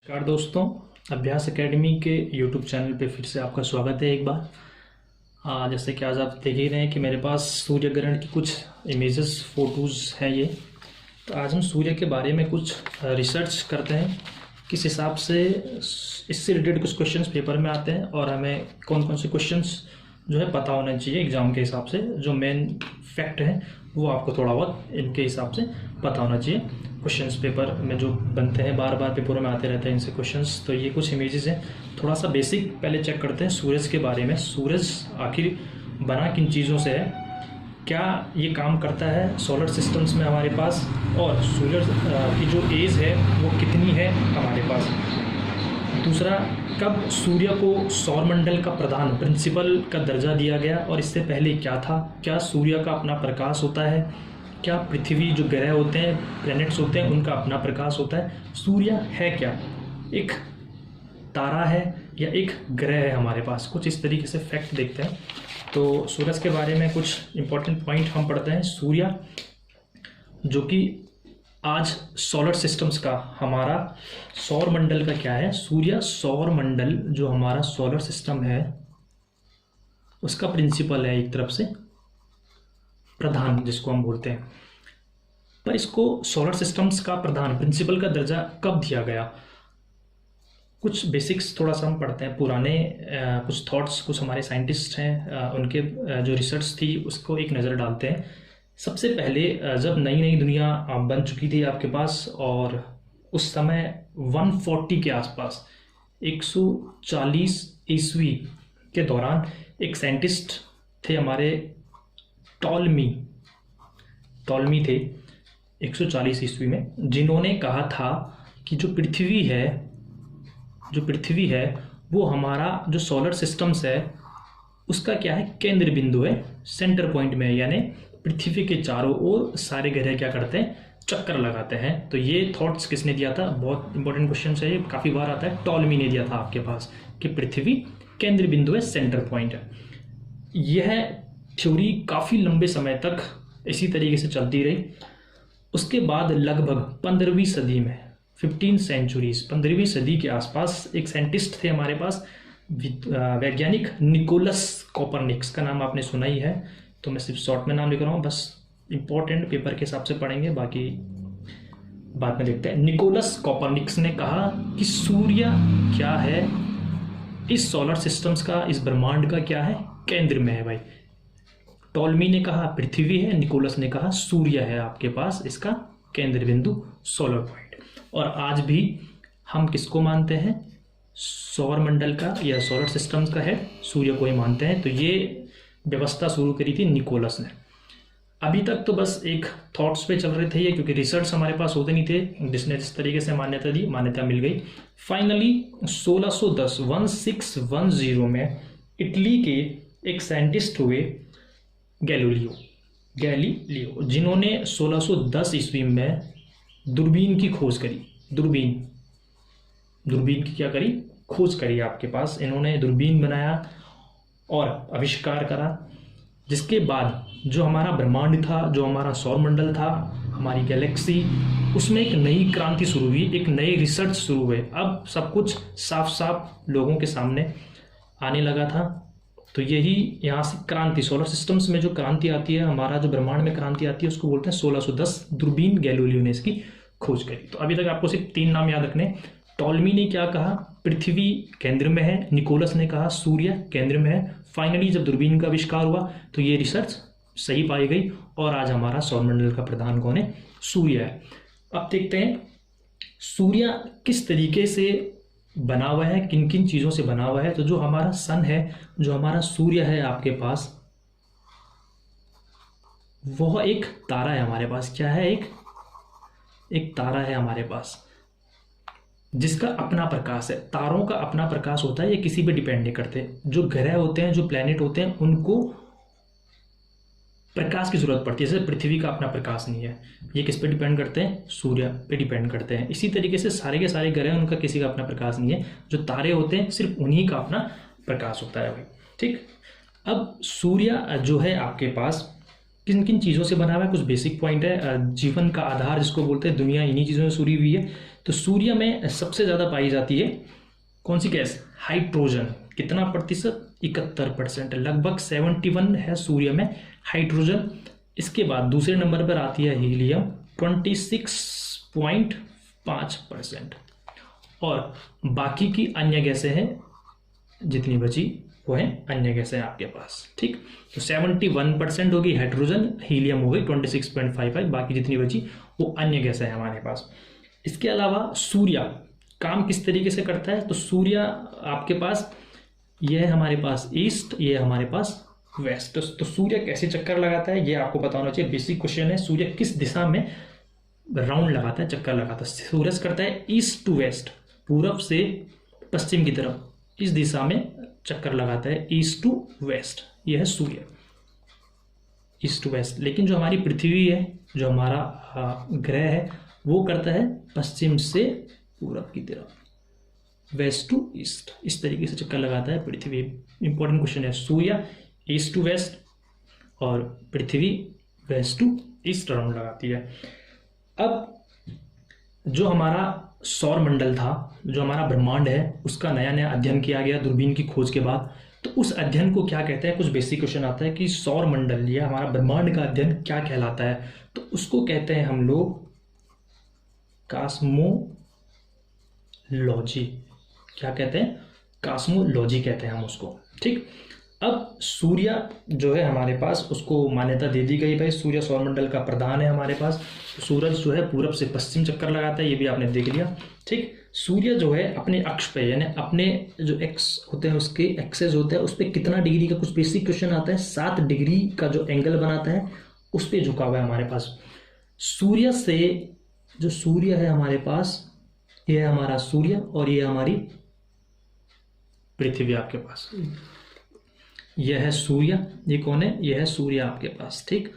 नमस्कार दोस्तों, अभ्यास एकेडमी के यूट्यूब चैनल पे फिर से आपका स्वागत है एक बार। जैसे कि आज आप देख ही रहे हैं कि मेरे पास सूर्य ग्रहण की कुछ इमेजेस फोटोज़ हैं ये। तो आज हम सूर्य के बारे में कुछ रिसर्च करते हैं, किस हिसाब से इससे रिलेटेड कुछ क्वेश्चंस पेपर में आते हैं और हमें कौन कौन से क्वेश्चंस जो है पता होना चाहिए एग्ज़ाम के हिसाब से। जो मेन फैक्ट है वो आपको थोड़ा बहुत इनके हिसाब से पता होना चाहिए। क्वेश्चंस पेपर में जो बनते हैं बार बार पेपरों में आते रहते हैं इनसे क्वेश्चंस। तो ये कुछ इमेजेस हैं। थोड़ा सा बेसिक पहले चेक करते हैं सूरज के बारे में। सूरज आखिर बना किन चीज़ों से है, क्या ये काम करता है सोलर सिस्टम्स में हमारे पास, और सूरज की जो एज है वो कितनी है हमारे पास। दूसरा, कब सूर्य को सौरमंडल का प्रधान प्रिंसिपल का दर्जा दिया गया और इससे पहले क्या था। क्या सूर्य का अपना प्रकाश होता है, क्या पृथ्वी जो ग्रह होते हैं प्लैनेट्स होते हैं उनका अपना प्रकाश होता है। सूर्य है क्या, एक तारा है या एक ग्रह है हमारे पास। कुछ इस तरीके से फैक्ट देखते हैं। तो सूरज के बारे में कुछ इंपॉर्टेंट पॉइंट हम पढ़ते हैं। सूर्य जो कि आज सोलर सिस्टम्स का हमारा सौरमंडल का क्या है, सूर्य सौरमंडल जो हमारा सोलर सिस्टम है उसका प्रिंसिपल है, एक तरफ से प्रधान जिसको हम बोलते हैं। पर इसको सोलर सिस्टम्स का प्रधान प्रिंसिपल का दर्जा कब दिया गया, कुछ बेसिक्स थोड़ा सा हम पढ़ते हैं। पुराने कुछ थॉट्स, कुछ हमारे साइंटिस्ट हैं उनके जो रिसर्च थी उसको एक नज़र डालते हैं। सबसे पहले जब नई नई दुनिया बन चुकी थी आपके पास, और उस समय 140 के आसपास 140 ईस्वी के दौरान एक साइंटिस्ट थे हमारे, टॉलमी थे 140 ईस्वी में, जिन्होंने कहा था कि जो पृथ्वी है वो हमारा जो सोलर सिस्टम्स है उसका क्या है, केंद्र बिंदु है, सेंटर पॉइंट में है। यानी पृथ्वी के चारों ओर सारे ग्रह क्या करते हैं, चक्कर लगाते हैं। तो ये थॉट्स किसने दिया था, बहुत इंपॉर्टेंट क्वेश्चन है ये, काफ़ी बार आता है। टॉलमी ने दिया था आपके पास कि पृथ्वी केंद्र बिंदु है, सेंटर पॉइंट है। यह थ्योरी काफ़ी लंबे समय तक इसी तरीके से चलती रही। उसके बाद लगभग 15वीं सदी में 15वीं सदी के आसपास एक साइंटिस्ट थे हमारे पास, वैज्ञानिक निकोलस कॉपरनिकस का नाम आपने सुना ही है। तो मैं सिर्फ शॉर्ट में नाम लिख रहा हूँ, बस इंपॉर्टेंट पेपर के हिसाब से पढ़ेंगे, बाकी बाद में देखते हैं। निकोलस कॉपरनिकस ने कहा कि सूर्य क्या है, इस सोलर सिस्टम्स का, इस ब्रह्मांड का क्या है, केंद्र में है भाई। टॉलमी ने कहा पृथ्वी है, निकोलस ने कहा सूर्य है आपके पास, इसका केंद्र बिंदु, सोलर पॉइंट। और आज भी हम किसको मानते हैं, सौरमंडल का या सोलर सिस्टम्स का है, सूर्य को ही मानते हैं। तो ये व्यवस्था शुरू करी थी निकोलस ने। अभी तक तो बस एक थॉट्स पे चल रहे थे ये, क्योंकि रिसर्च हमारे पास होते नहीं थे। जिसने जिस तरीके से मान्यता दी, मान्यता मिल गई। फाइनली 1610 में इटली के एक साइंटिस्ट हुए गैलीलियो, जिन्होंने 1610 ईस्वी में दूरबीन की खोज करी। दूरबीन की क्या करी, खोज करी आपके पास। इन्होंने दूरबीन बनाया और आविष्कार करा, जिसके बाद जो हमारा ब्रह्मांड था, जो हमारा सौरमंडल था, हमारी गैलेक्सी, उसमें एक नई क्रांति शुरू हुई, एक नई रिसर्च शुरू हुई। अब सब कुछ साफ साफ लोगों के सामने आने लगा था। तो यही यहाँ से क्रांति, सोलर सिस्टम्स में जो क्रांति आती है, हमारा जो ब्रह्मांड में क्रांति आती है, उसको बोलते हैं 1610 दूरबीन गैलीलियो ने इसकी खोज करी। तो अभी तक आपको सिर्फ 3 नाम याद रखने। टॉलमी ने क्या कहा, पृथ्वी केंद्र में है। निकोलस ने कहा सूर्य केंद्र में है। फाइनली जब दूरबीन का आविष्कार हुआ तो ये रिसर्च सही पाई गई, और आज हमारा सौरमंडल का प्रधान कौन है, सूर्य है। अब देखते हैं सूर्य किस तरीके से बना हुआ है, किन किन चीज़ों से बना हुआ है। तो जो हमारा सन है, जो हमारा सूर्य है आपके पास, वह एक तारा है हमारे पास। क्या है, एक तारा है हमारे पास, जिसका अपना प्रकाश है। तारों का अपना प्रकाश होता है, ये किसी पे डिपेंड नहीं करते। जो ग्रह होते हैं, जो प्लैनेट होते हैं, उनको प्रकाश की जरूरत पड़ती है। जैसे पृथ्वी का अपना प्रकाश नहीं है, ये किस पे डिपेंड करते हैं, सूर्य पे डिपेंड करते हैं। इसी तरीके से सारे के सारे ग्रह, उनका किसी का अपना प्रकाश नहीं है। जो तारे होते हैं सिर्फ उन्हीं का अपना प्रकाश होता है भाई। ठीक, अब सूर्य जो है आपके पास किन किन चीज़ों से बना हुआ है, कुछ बेसिक पॉइंट है। जीवन का आधार जिसको बोलते हैं, दुनिया इन्हीं चीज़ों से जुड़ी हुई है। तो सूर्य में सबसे ज़्यादा पाई जाती है कौन सी गैस? हाइड्रोजन। कितना प्रतिशत? 71%, लगभग 71 है सूर्य में हाइड्रोजन। इसके बाद दूसरे नंबर पर आती है हीलियम 26.5%, और बाकी की अन्य गैसें हैं जितनी बची वो है अन्य गैसें आपके पास। ठीक, तो 71% होगी हाइड्रोजन, हीलियम हो गई 26.55, बाकी जितनी बची वो अन्य गैसें हैं हमारे पास। इसके अलावा सूर्य काम किस तरीके से करता है? तो सूर्य आपके पास ये है हमारे पास ईस्ट, ये है हमारे पास वेस्ट। तो सूर्य कैसे चक्कर लगाता है ये आपको पता होना चाहिए, बेसिक क्वेश्चन है। सूर्य किस दिशा में राउंड लगाता है, चक्कर लगाता है? सूरज करता है ईस्ट टू वेस्ट, पूरब से पश्चिम की तरफ, इस दिशा में चक्कर लगाता है, ईस्ट टू वेस्ट। यह है सूर्य, ईस्ट टू वेस्ट। लेकिन जो हमारी पृथ्वी है, जो हमारा ग्रह है, वो करता है पश्चिम से पूरब की तरफ, वेस्ट टू ईस्ट। इस तरीके से चक्कर लगाता है पृथ्वी। इंपॉर्टेंट क्वेश्चन है, सूर्य ईस्ट टू वेस्ट और पृथ्वी वेस्ट टू ईस्ट राउंड लगाती है। अब जो हमारा सौर मंडल था, जो हमारा ब्रह्मांड है, उसका नया नया अध्ययन किया गया दूरबीन की खोज के बाद। तो उस अध्ययन को क्या कहते हैं? कुछ बेसिक क्वेश्चन आता है कि सौर मंडल या हमारा ब्रह्मांड का अध्ययन क्या कहलाता है? तो उसको कहते हैं हम लोग कॉस्मोलॉजी। क्या कहते हैं? कॉस्मोलॉजी कहते हैं हम उसको। ठीक, अब सूर्य जो है हमारे पास, उसको मान्यता दे दी गई भाई सूर्य सौरमंडल का प्रधान है हमारे पास। सूरज जो है पूरब से पश्चिम चक्कर लगाता है, ये भी आपने देख लिया। ठीक, सूर्य जो है अपने अक्ष पे, यानी अपने जो एक्स होते हैं उसके एक्सेस होते हैं, उस पर कितना डिग्री का, कुछ बेसिक क्वेश्चन आता है, 7 डिग्री का जो एंगल बनाता है उस पर झुका हुआ है हमारे पास। सूर्य से जो सूर्य है हमारे पास, ये है हमारा सूर्य और ये हमारी पृथ्वी आपके पास। यह है सूर्य, ये कौन है? यह है सूर्य आपके पास। ठीक,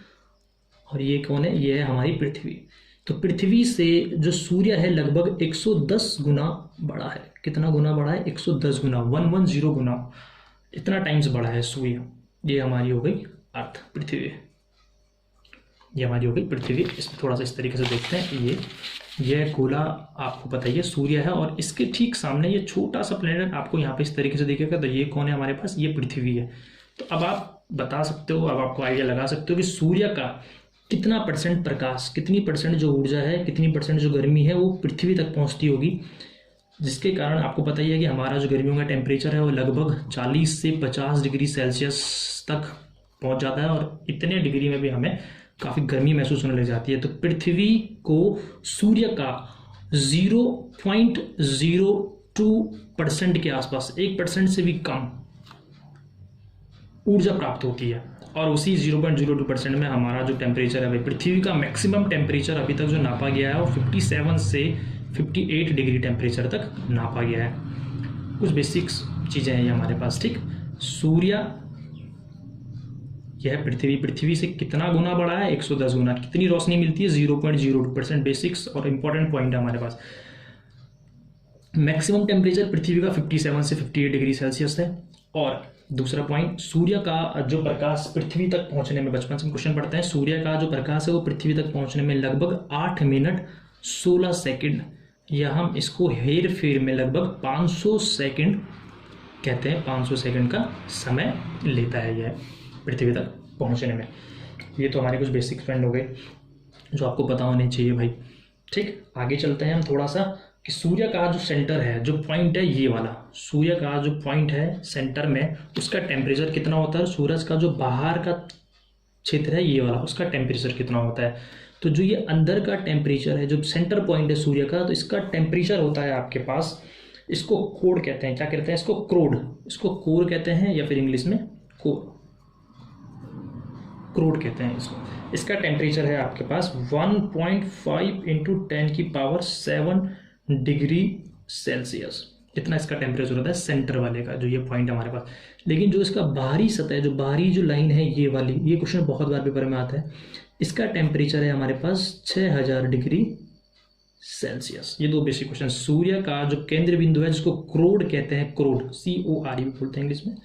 और ये कौन है? ये है हमारी पृथ्वी। तो पृथ्वी से जो सूर्य है लगभग 110 गुना बड़ा है। कितना गुना बड़ा है? 110 गुना, 110 गुना, इतना टाइम्स बड़ा है सूर्य। ये हमारी हो गई अर्थ, पृथ्वी। ये हमारी हो गई पृथ्वी। इसमें थोड़ा सा इस तरीके से देखते हैं। ये गोला आपको पता ही है सूर्य है, और इसके ठीक सामने ये छोटा सा प्लेनेट आपको यहाँ पे इस तरीके से दिखेगा। तो ये कौन है हमारे पास? ये पृथ्वी है। तो अब आप बता सकते हो, अब आपको आइडिया लगा सकते हो कि सूर्य का कितना % प्रकाश, कितनी % जो ऊर्जा है, कितनी % जो गर्मी है वो पृथ्वी तक पहुँचती होगी, जिसके कारण आपको पता ही है कि हमारा जो गर्मियों का टेम्परेचर है वो लगभग 40 से 50 डिग्री सेल्सियस तक पहुँच जाता है, और इतने डिग्री में भी हमें काफ़ी गर्मी महसूस होने लग जाती है। तो पृथ्वी को सूर्य का 0.02% के आसपास, 1% से भी कम ऊर्जा प्राप्त होती है, और उसी 0.02% में हमारा जो टेम्परेचर है भाई, पृथ्वी का मैक्सिमम टेम्परेचर अभी तक जो नापा गया है वो 57 से 58 डिग्री टेम्परेचर तक नापा गया है। कुछ बेसिक्स चीज़ें हैं ये हमारे पास। ठीक, सूर्य यह पृथ्वी से कितना गुना बड़ा है? 110 गुना। कितनी रोशनी मिलती है? 0.02%। बेसिक्स और इंपॉर्टेंट पॉइंट है हमारे पास। मैक्सिमम टेम्परेचर पृथ्वी का 57 से 58 डिग्री सेल्सियस है। और दूसरा पॉइंट, सूर्य का जो प्रकाश पृथ्वी तक पहुंचने में, बचपन से क्वेश्चन पढ़ते हैं, सूर्य का जो प्रकाश है वो पृथ्वी तक पहुंचने में लगभग 8 मिनट 16 सेकंड, या हम इसको हेर फेर में लगभग 500 सेकंड कहते हैं। 500 सेकंड का समय लेता है यह पृथ्वी तक पहुंचने में। ये तो हमारे कुछ बेसिक पॉइंट हो गए जो आपको पता होने चाहिए भाई। ठीक, आगे चलते हैं हम थोड़ा सा कि सूर्य का जो सेंटर है, जो पॉइंट है ये वाला, सूर्य का जो पॉइंट है सेंटर में, उसका टेम्परेचर कितना होता है? सूरज का जो बाहर का क्षेत्र है ये वाला, उसका टेम्परेचर कितना होता है? तो जो ये अंदर का टेम्परेचर है, जो सेंटर पॉइंट है सूर्य का, तो इसका टेम्परेचर होता है आपके पास, इसको कोर कहते हैं। क्या कहते हैं इसको? क्रोड। इसको कोर कहते हैं, या फिर इंग्लिश में क्रोड कहते हैं इसको। इसका टेम्परेचर है आपके पास 1.5 × 10⁷ डिग्री सेल्सियस। इतना इसका टेम्परेचर होता है सेंटर वाले का, जो ये पॉइंट हमारे पास। लेकिन जो इसका बाहरी सतह, जो बाहरी जो लाइन है ये वाली, ये क्वेश्चन बहुत बार पेपर में आता है, इसका टेम्परेचर है हमारे पास 6000 डिग्री सेल्सियस। ये दो बेसिक क्वेश्चन। सूर्य का जो केंद्र बिंदु है जिसको क्रोड कहते हैं, क्रोड CORE बोलते हैं इंग्लिश में,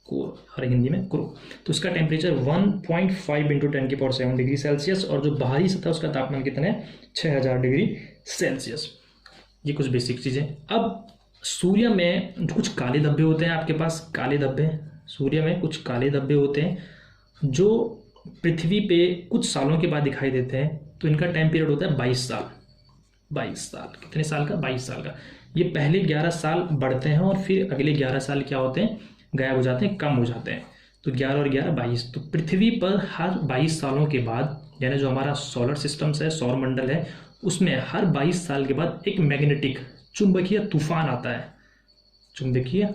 कोर और हिंदी में क्रो, तो उसका टेम्परेचर 1.5 × 10⁷ डिग्री सेल्सियस, और जो बाहरी सतह उसका तापमान कितना है? 6000 डिग्री सेल्सियस। ये कुछ बेसिक चीज़ें। अब सूर्य में कुछ काले धब्बे होते हैं आपके पास, काले धब्बे, सूर्य में कुछ काले धब्बे होते हैं जो पृथ्वी पे कुछ सालों के बाद दिखाई देते हैं। तो इनका टाइम पीरियड होता है 22 साल। 22 साल, कितने साल का? 22 साल का। ये पहले 11 साल बढ़ते हैं और फिर अगले 11 साल क्या होते हैं? गायब हो जाते हैं, कम हो जाते हैं। तो 11 और 11 22। तो पृथ्वी पर हर 22 सालों के बाद, यानी जो हमारा सोलर सिस्टम है, सौर मंडल है, उसमें हर 22 साल के बाद एक मैग्नेटिक चुंबकीय तूफान आता है। चुंबकीय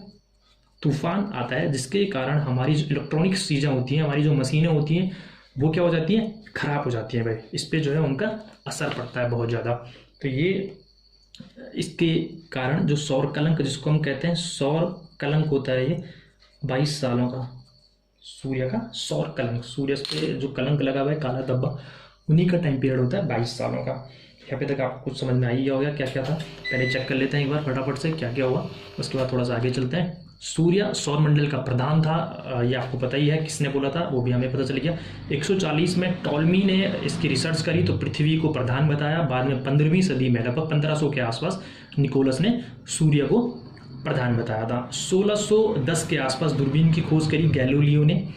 तूफान आता है जिसके कारण हमारी जो इलेक्ट्रॉनिक चीज़ें होती हैं, हमारी जो मशीनें होती हैं, वो क्या हो जाती हैं? खराब हो जाती हैं भाई। इस पर जो है उनका असर पड़ता है बहुत ज़्यादा। तो ये इसके कारण जो सौर कलंक, जिसको हम कहते हैं सौर कलंक होता है, ये 22 सालों का सूर्य का सौर कलंक, सूर्य पे जो कलंक लगा हुआ है, काला धब्बा, उन्हीं का टाइम पीरियड होता है 22 सालों का। यहाँ पे तक आपको कुछ समझ में आई गया होगा क्या क्या था। पहले चेक कर लेते हैं एक बार फटाफट से क्या क्या हुआ, उसके बाद थोड़ा सा आगे चलते हैं। सूर्य सौर मंडल का प्रधान था, ये आपको पता ही है, किसने बोला था वो भी हमें पता चल गया। 140 में टॉलमी ने इसकी रिसर्च करी तो पृथ्वी को प्रधान बताया। बाद में 15वीं सदी में लगभग 1500 के आसपास निकोलस ने सूर्य को प्रधान बताया था। 1610 के आसपास दूरबीन की खोज करी गैलीलियो ने।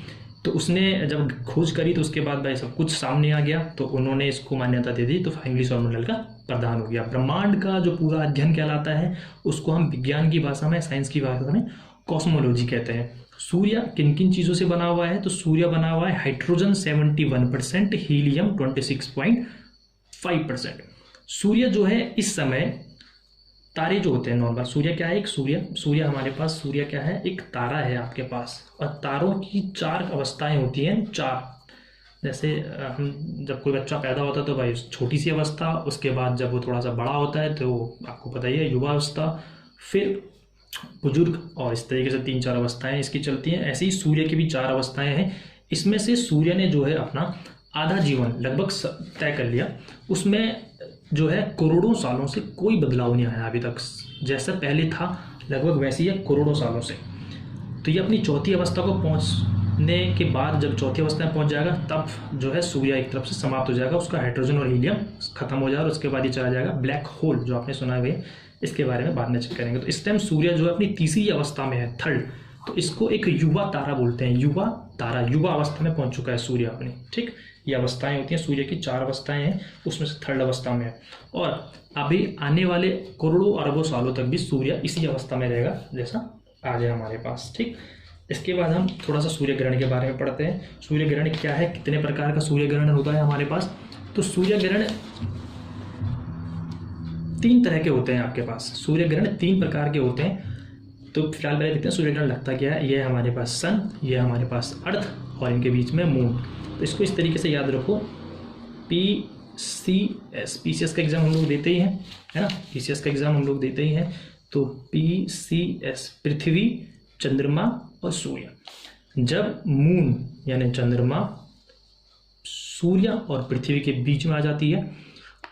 तो उसने जब खोज करी तो उसके बाद भाई सब कुछ सामने आ गया, तो उन्होंने इसको मान्यता दे दी, तो फाइनली सौरमंडल का प्रधान हो गया। ब्रह्मांड का जो पूरा अध्ययन कहलाता है उसको हम विज्ञान की भाषा में, साइंस की भाषा में कॉस्मोलॉजी कहते हैं। सूर्य किन किन चीज़ों से बना हुआ है? तो सूर्य बना हुआ है हाइड्रोजन 71%, हीलियम 26.5%। सूर्य जो है इस समय, तारे जो होते हैं नॉर्मल, सूर्य क्या है? एक सूर्य हमारे पास, सूर्य क्या है? एक तारा है आपके पास। और तारों की 4 अवस्थाएं होती हैं, 4। जैसे हम जब कोई बच्चा पैदा होता है तो भाई छोटी सी अवस्था, उसके बाद जब वो थोड़ा सा बड़ा होता है तो आपको पता ही है युवा अवस्था, फिर बुजुर्ग, और इस तरीके से 3-4 अवस्थाएं इसकी चलती हैं। ऐसे ही सूर्य की भी 4 अवस्थाएं हैं। इसमें से सूर्य ने जो है अपना आधा जीवन लगभग तय कर लिया। उसमें जो है करोड़ों सालों से कोई बदलाव नहीं आया अभी तक, जैसा पहले था लगभग वैसे ही है करोड़ों सालों से। तो ये अपनी चौथी अवस्था को पहुंचने के बाद, जब चौथी अवस्था में पहुंच जाएगा, तब जो है सूर्य एक तरफ से समाप्त हो जाएगा, उसका हाइड्रोजन और हीलियम खत्म हो जाएगा, और उसके बाद ये चला जाएगा ब्लैक होल, जो आपने सुना है, इसके बारे में बाद में चेक करेंगे। तो इस टाइम सूर्य जो है अपनी तीसरी अवस्था में है, 3rd। तो इसको एक युवा तारा बोलते हैं, युवा तारा, युवा अवस्था में पहुंच चुका है सूर्य अपनी। ठीक, ये अवस्थाएं होती हैं, सूर्य की 4 अवस्थाएं हैं, उसमें से 3rd अवस्था में है। और अभी आने वाले करोड़ों अरबों सालों तक भी सूर्य इसी अवस्था में रहेगा जैसा आज है हमारे पास। ठीक, इसके बाद हम थोड़ा सा सूर्य ग्रहण के बारे में पढ़ते हैं। सूर्य ग्रहण क्या है, कितने प्रकार का सूर्य ग्रहण होता है हमारे पास? तो सूर्य ग्रहण 3 तरह के होते हैं आपके पास। सूर्य ग्रहण 3 प्रकार के होते हैं। तो फिलहाल पहले देखते हैं सूर्य ग्रहण लगता क्या है। ये है हमारे पास सन, ये हमारे पास अर्थ, और इनके बीच में मून। तो इसको इस तरीके से याद रखो, पीसीएस का एग्जाम हम लोग देते ही हैं, है ना, पीसीएस का एग्जाम हम लोग देते ही हैं। तो पीसीएस, पृथ्वी, चंद्रमा और सूर्य। जब मून यानी चंद्रमा सूर्य और पृथ्वी के बीच में आ जाती है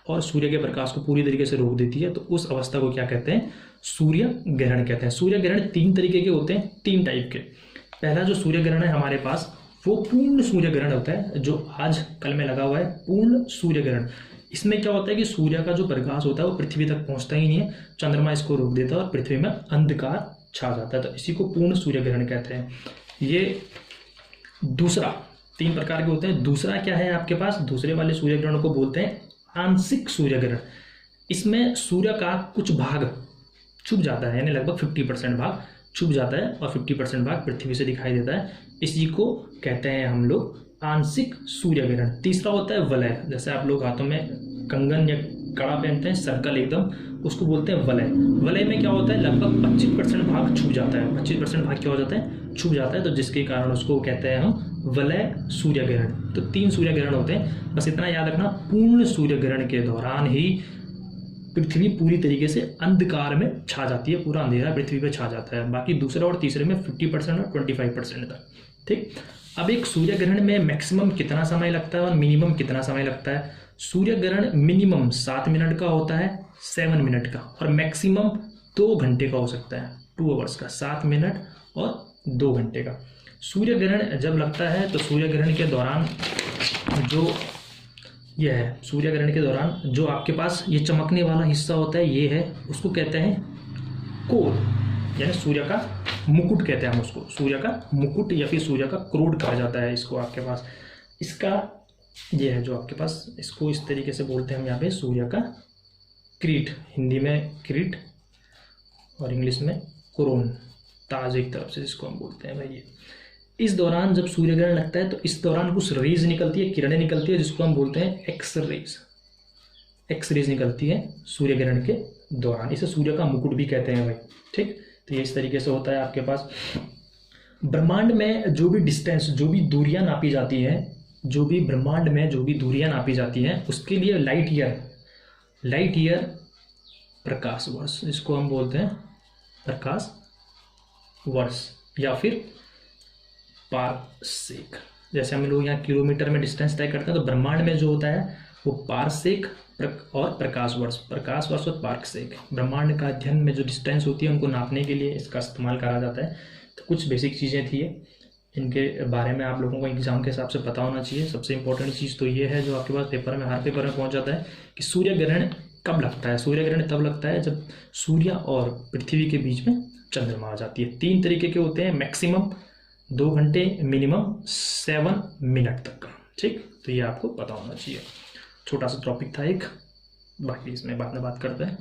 और सूर्य के प्रकाश को पूरी तरीके से रोक देती है, तो उस अवस्था को क्या कहते हैं? सूर्य ग्रहण कहते हैं। सूर्य ग्रहण 3 तरीके के होते हैं, 3 टाइप के। पहला जो सूर्य ग्रहण है हमारे पास, वो पूर्ण सूर्य ग्रहण होता है, जो आज कल में लगा हुआ है, पूर्ण सूर्य ग्रहण। इसमें क्या होता है कि सूर्य का जो प्रकाश होता है वो पृथ्वी तक पहुंचता ही नहीं है, चंद्रमा इसको रोक देता है और पृथ्वी में अंधकार छा जाता है। तो इसी को पूर्ण सूर्य ग्रहण कहते हैं। ये दूसरा, 3 प्रकार के होते हैं। दूसरा क्या है आपके पास? दूसरे वाले सूर्य ग्रहण को बोलते हैं आंशिक सूर्य ग्रहण। इसमें सूर्य का कुछ भाग छुप जाता है, यानी लगभग 50% भाग छुप जाता है और 50% भाग पृथ्वी से दिखाई देता है। इसी को कहते हैं हम लोग आंशिक सूर्य ग्रहण। तीसरा होता है वलय, जैसे आप लोग हाथों में कंगन या कड़ा पहनते हैं, सर्कल एकदम, उसको बोलते हैं वलय। वलय में क्या होता है? लगभग 25% भाग छुप जाता है। 25% भाग क्या हो जाता है? छुप जाता है। तो जिसके कारण उसको कहते हैं हम वलय सूर्य ग्रहण। तो 3 सूर्य ग्रहण होते हैं, बस इतना याद रखना। पूर्ण सूर्य ग्रहण के दौरान ही पृथ्वी पूरी तरीके से अंधकार में छा जाती है, पूरा अंधेरा पृथ्वी पे छा जाता है। बाकी दूसरे और तीसरे में 50% और 25% तक। ठीक, अब एक सूर्य ग्रहण में मैक्सिमम कितना समय लगता है और मिनिमम कितना समय लगता है? सूर्य ग्रहण मिनिमम 7 मिनट का होता है, 7 मिनट का, और मैक्सिमम 2 घंटे का हो सकता है, 2 आवर्स का, 7 मिनट और 2 घंटे का। सूर्य ग्रहण जब लगता है तो सूर्य ग्रहण के दौरान जो यह है सूर्य ग्रहण के दौरान जो आपके पास ये चमकने वाला हिस्सा होता है, ये है, उसको कहते हैं कोर, यानी सूर्य का मुकुट कहते हैं हम उसको, सूर्य का मुकुट या फिर सूर्य का क्रोड कहा जाता है इसको आपके पास। इसका ये है जो आपके पास, इसको इस तरीके से बोलते हैं हम यहाँ पे सूर्य का क्रीट, हिंदी में क्रीट और इंग्लिश में कोरोन, ताज एक तरफ से जिसको हम बोलते हैं भाई। ये इस दौरान जब सूर्य ग्रहण लगता है तो इस दौरान कुछ रेज निकलती है, किरणें निकलती है, जिसको हम बोलते हैं एक्स रेज। एक्स रेज निकलती है सूर्य ग्रहण के दौरान, इसे सूर्य का मुकुट भी कहते हैं भाई। ठीक, तो ये इस तरीके से होता है आपके पास। ब्रह्मांड में जो भी डिस्टेंस, जो भी दूरियां नापी जाती हैं, जो भी ब्रह्मांड में जो भी दूरियां नापी जाती हैं, उसके लिए लाइट ईयर प्रकाश वर्ष, जिसको हम बोलते हैं प्रकाश वर्ष या फिर पारसेक। जैसे हम लोग यहाँ किलोमीटर में डिस्टेंस तय करते हैं, तो ब्रह्मांड में जो होता है वो पारसेक और प्रकाश वर्ष और पारसेक, ब्रह्मांड का अध्ययन में जो डिस्टेंस होती है उनको नापने के लिए इसका इस्तेमाल करा जाता है। तो कुछ बेसिक चीज़ें थी, इनके बारे में आप लोगों को एग्जाम के हिसाब से पता होना चाहिए। सबसे इंपॉर्टेंट चीज़ तो ये है जो आपके पास पेपर में, हर पेपर में पहुंच जाता है, कि सूर्य ग्रहण कब लगता है। सूर्य ग्रहण तब लगता है जब सूर्य और पृथ्वी के बीच में चंद्रमा आ जाती है। 3 तरीके के होते हैं, मैक्सिमम 2 घंटे, मिनिमम 7 मिनट तक का। ठीक, तो ये आपको पता होना चाहिए। छोटा सा टॉपिक था एक, बाकी इसमें बाद में बात करते हैं।